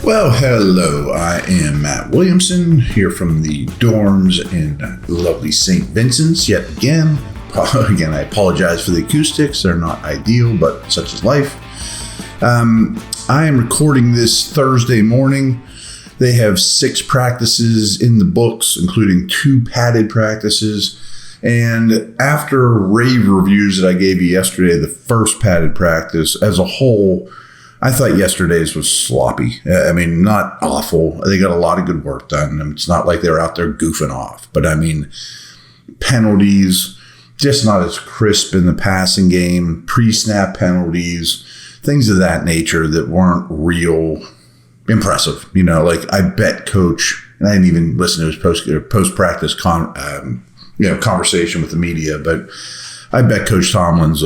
Well, hello, I am Matt Williamson here from the dorms in lovely St. Vincent's yet again. Again, I apologize for the acoustics. They're not ideal, but such is life. I am recording this Thursday morning. They have 6 practices in the books, including 2 padded practices. And after rave reviews that I gave you yesterday, the first padded practice as a whole, I thought yesterday's was sloppy. I mean, not awful. They got a lot of good work done. I mean, it's not like they were out there goofing off. But I mean, penalties, just not as crisp in the passing game, pre-snap penalties, things of that nature that weren't real impressive. You know, like I bet Coach, and I didn't even listen to his post-practice conversation with the media, but I bet Coach Tomlin's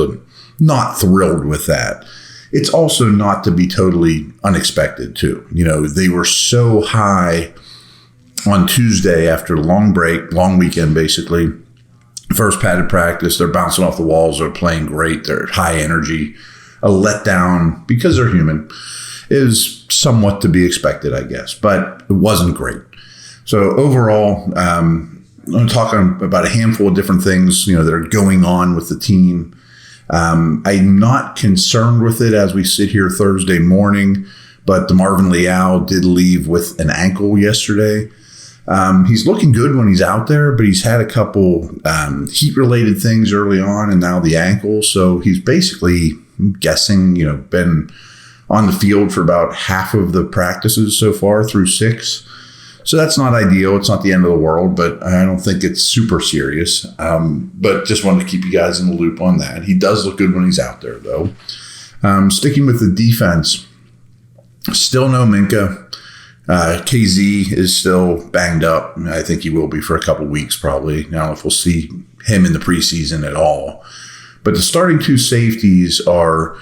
not thrilled with that. It's also not to be totally unexpected, too. You know, they were so high on Tuesday after a long break, long weekend, basically. First padded practice, they're bouncing off the walls, they're playing great, they're high energy. A letdown, because they're human, is somewhat to be expected, I guess, but it wasn't great. So overall, I'm going to talk about a handful of different things, that are going on with the team. I'm not concerned with it as we sit here Thursday morning, but DeMarvin Leal did leave with an ankle yesterday. He's looking good when he's out there, but he's had a couple heat-related things early on and now the ankle. So he's basically, I'm guessing, been on the field for about half of the practices so far through 6. So that's not ideal. It's not the end of the world, but I don't think it's super serious. But just wanted to keep you guys in the loop on that. He does look good when he's out there, though. Sticking with the defense, still no Minka. KZ is still banged up. I think he will be for a couple weeks probably. I don't know if we'll see him in the preseason at all. But the starting 2 safeties are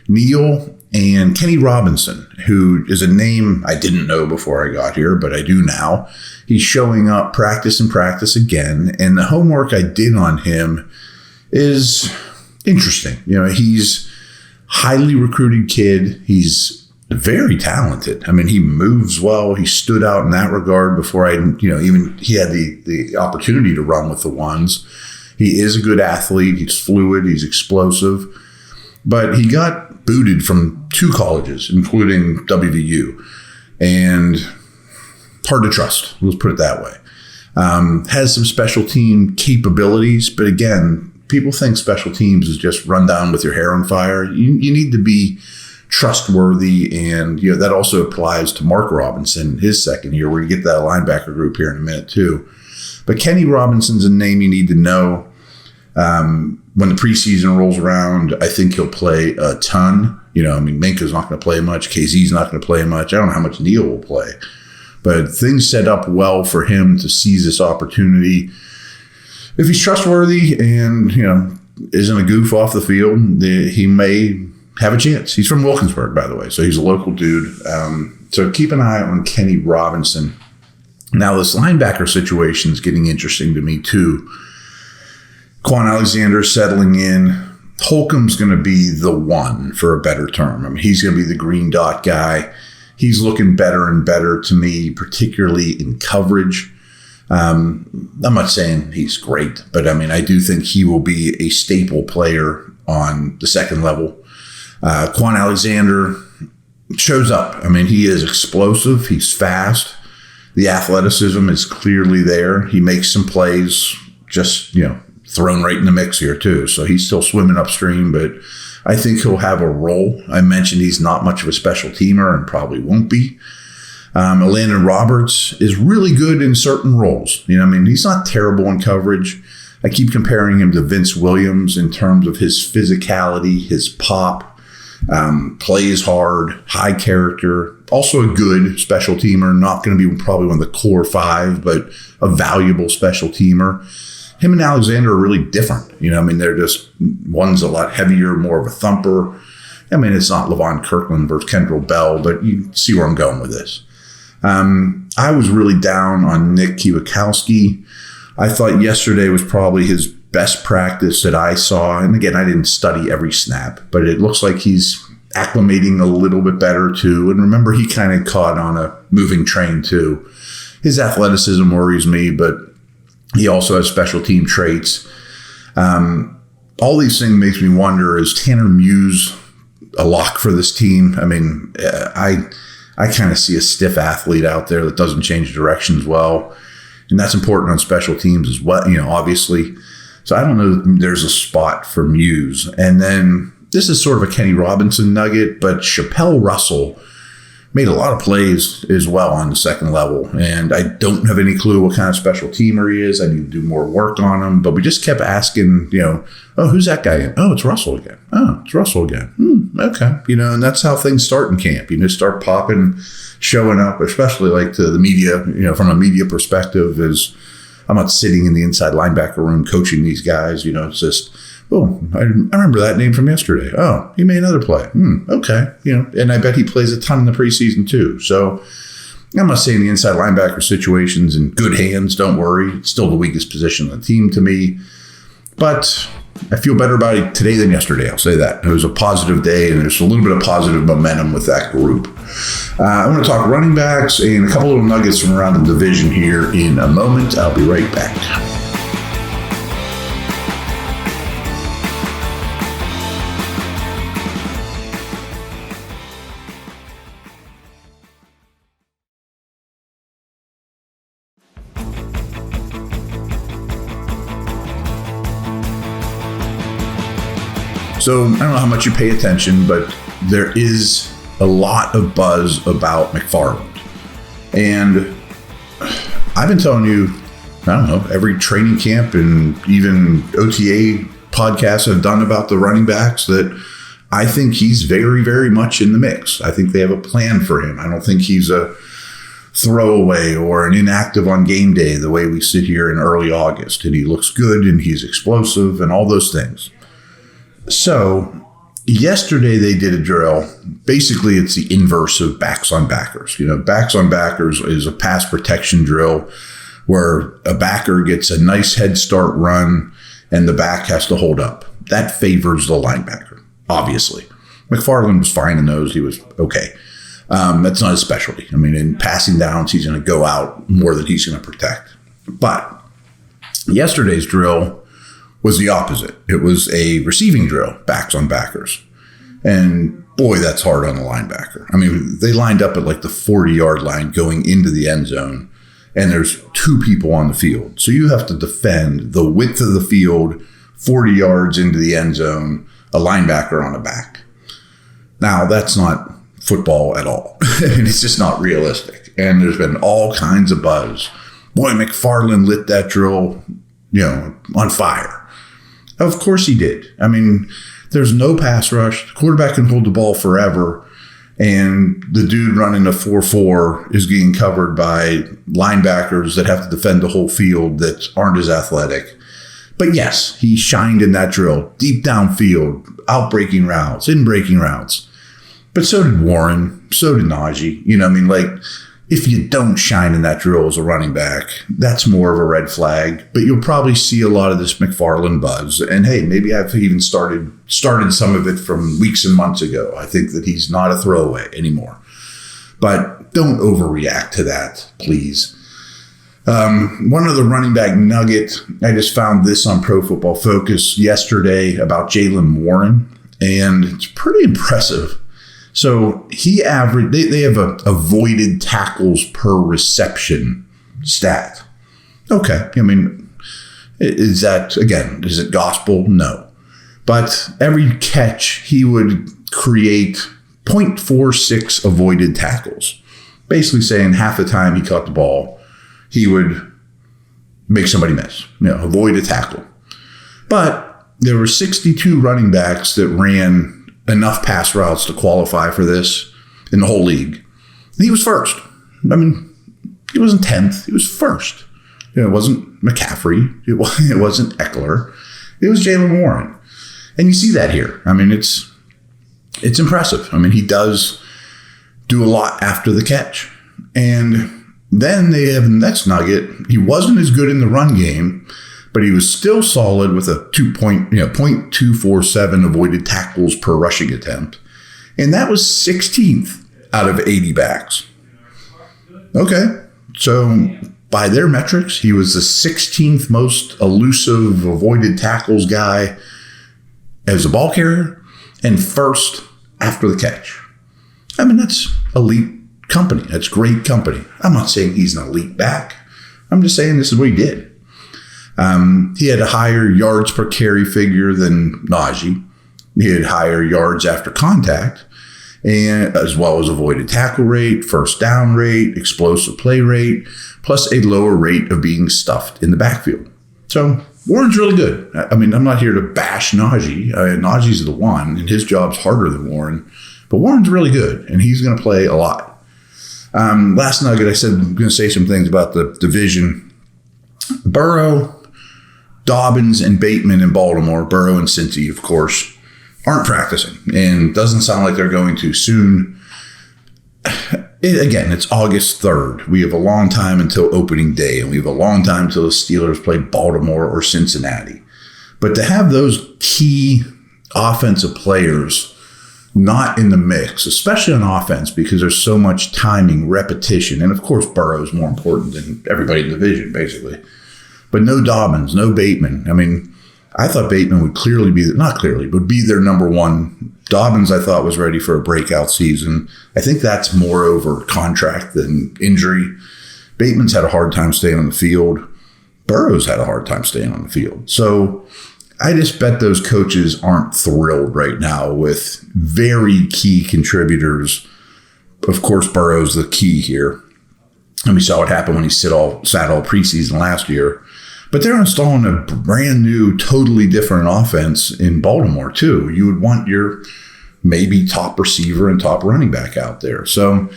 Neal and Kenny Robinson, who is a name I didn't know before I got here, but I do now. He's showing up practice and practice again, and the homework I did on him is interesting. He's highly recruited kid. He's very talented. I mean, he moves well. He stood out in that regard before even he had the opportunity to run with the ones. He is a good athlete. He's fluid. He's explosive. But he got booted from 2 colleges, including WVU, and hard to trust. Let's put it that way. Has some special team capabilities, but again, people think special teams is just run down with your hair on fire. You need to be trustworthy, and that also applies to Mark Robinson, his second year. We're going to get that linebacker group here in a minute too. But Kenny Robinson's a name you need to know. When the preseason rolls around, I think he'll play a ton. Minka's not going to play much. KZ's not going to play much. I don't know how much Neal will play. But things set up well for him to seize this opportunity. If he's trustworthy and, isn't a goof off the field, he may have a chance. He's from Wilkinsburg, by the way, so he's a local dude. So keep an eye on Kenny Robinson. Now, this linebacker situation is getting interesting to me, too. Quan Alexander settling in. Holcomb's going to be the one, for a better term. I mean, he's going to be the green dot guy. He's looking better and better to me, particularly in coverage. I'm not saying he's great, but I do think he will be a staple player on the second level. Quan Alexander shows up. He is explosive. He's fast. The athleticism is clearly there. He makes some plays, just, thrown right in the mix here too. So he's still swimming upstream, but I think he'll have a role. I mentioned he's not much of a special teamer and probably won't be. Landon Roberts is really good in certain roles. He's not terrible in coverage. I keep comparing him to Vince Williams in terms of his physicality, his pop, plays hard, high character, also a good special teamer, not going to be probably one of the core 5, but a valuable special teamer. Him and Alexander are really different. They're just, one's a lot heavier, more of a thumper. It's not Levon Kirkland versus Kendrell Bell, but you see where I'm going with this. I was really down on Nick Kiwakowski. I thought yesterday was probably his best practice that I saw. And again, I didn't study every snap, but it looks like he's acclimating a little bit better too. And remember, he kind of caught on a moving train too. His athleticism worries me, but he also has special team traits. All these things makes me wonder, is Tanner Muse a lock for this team? I mean, I kind of see a stiff athlete out there that doesn't change directions well. And that's important on special teams as well, obviously. So I don't know if there's a spot for Muse. And then this is sort of a Kenny Robinson nugget, but Chappelle Russell made a lot of plays as well on the second level. And I don't have any clue what kind of special teamer he is. I need to do more work on him. But we just kept asking, oh, who's that guy? Oh, it's Russell again. Oh, it's Russell again. Okay. And that's how things start in camp. Start popping, showing up, especially like to the media, from a media perspective, is I'm not sitting in the inside linebacker room coaching these guys. It's just, oh, I remember that name from yesterday. Oh, he made another play. Okay. And I bet he plays a ton in the preseason too. So I'm not saying the inside linebacker situation's in good hands. Don't worry. It's still the weakest position on the team to me. But I feel better about it today than yesterday. I'll say that. It was a positive day, and there's a little bit of positive momentum with that group. I'm going to talk running backs and a couple little nuggets from around the division here in a moment. I'll be right back. So I don't know how much you pay attention, but there is a lot of buzz about McFarland. And I've been telling you, I don't know, every training camp and even OTA podcasts I've done about the running backs, that I think he's very, very much in the mix. I think they have a plan for him. I don't think he's a throwaway or an inactive on game day the way we sit here in early August. And he looks good and he's explosive and all those things. So yesterday they did a drill. Basically, it's the inverse of backs on backers. Backs on backers is a pass protection drill where a backer gets a nice head start run and the back has to hold up. That favors the linebacker, obviously. McFarland was fine in those. He was okay. That's not his specialty. I mean, in passing downs, he's going to go out more than he's going to protect. But yesterday's drill was the opposite. It was a receiving drill, backs on backers. And boy, that's hard on the linebacker. I mean, they lined up at like the 40-yard line going into the end zone, and there's two people on the field. So you have to defend the width of the field, 40 yards into the end zone, a linebacker on a back. Now, that's not football at all. It's just not realistic. And there's been all kinds of buzz. Boy, McFarland lit that drill, on fire. Of course he did. I mean, there's no pass rush. The quarterback can hold the ball forever. And the dude running a 4-4 is getting covered by linebackers that have to defend the whole field that aren't as athletic. But yes, he shined in that drill. Deep downfield, out-breaking routes, in-breaking routes. But so did Warren. So did Najee. If you don't shine in that drill as a running back, that's more of a red flag. But you'll probably see a lot of this McFarland buzz. And hey, maybe I've even started some of it from weeks and months ago. I think that he's not a throwaway anymore. But don't overreact to that, please. One other running back nugget, I just found this on Pro Football Focus yesterday about Jaylen Warren, and it's pretty impressive. So he averaged, they have a avoided tackles per reception stat. Okay. I mean, is it gospel? No. But every catch, he would create 0.46 avoided tackles. Basically saying half the time he caught the ball, he would make somebody miss, avoid a tackle. But there were 62 running backs that ran enough pass routes to qualify for this in the whole league. And he was first. I mean, he wasn't 10th. He was first. It wasn't McCaffrey. It wasn't Eckler. It was Jaylen Warren. And you see that here. I mean, it's impressive. I mean, he does do a lot after the catch. And then they have the next nugget. He wasn't as good in the run game, but he was still solid with a 0.247 avoided tackles per rushing attempt. And that was 16th out of 80 backs. Okay. So by their metrics, he was the 16th most elusive, avoided tackles guy as a ball carrier and first after the catch. I mean, that's elite company. That's great company. I'm not saying he's an elite back. I'm just saying this is what he did. He had a higher yards per carry figure than Najee. He had higher yards after contact, and as well as avoided tackle rate, first down rate, explosive play rate, plus a lower rate of being stuffed in the backfield. So Warren's really good. I mean, I'm not here to bash Najee. Najee's the one, and his job's harder than Warren. But Warren's really good, and he's going to play a lot. Last nugget, I said I'm going to say some things about the division. Burrow, Dobbins, and Bateman in Baltimore, Burrow and Cincy, of course, aren't practicing, and doesn't sound like they're going to soon. Again, it's August 3rd. We have a long time until opening day, and we have a long time until the Steelers play Baltimore or Cincinnati. But to have those key offensive players not in the mix, especially on offense, because there's so much timing, repetition, and of course Burrow's more important than everybody in the division, basically. But no Dobbins, no Bateman. I mean, I thought Bateman would clearly be, not clearly, but be their number one. Dobbins, I thought, was ready for a breakout season. I think that's more over contract than injury. Bateman's had a hard time staying on the field. Burrow's had a hard time staying on the field. So I just bet those coaches aren't thrilled right now with very key contributors. Of course, Burrow's the key here. And we saw what happened when he sat all preseason last year. But they're installing a brand new, totally different offense in Baltimore, too. You would want your maybe top receiver and top running back out there. So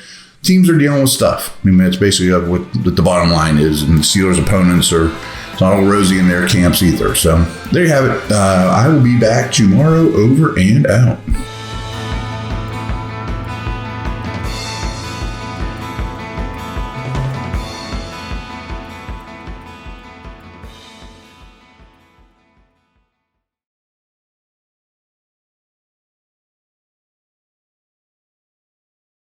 teams are dealing with stuff. I mean, that's basically what the bottom line is. And the Steelers' opponents are, it's not all rosy in their camps either. So there you have it. I will be back tomorrow. Over and out.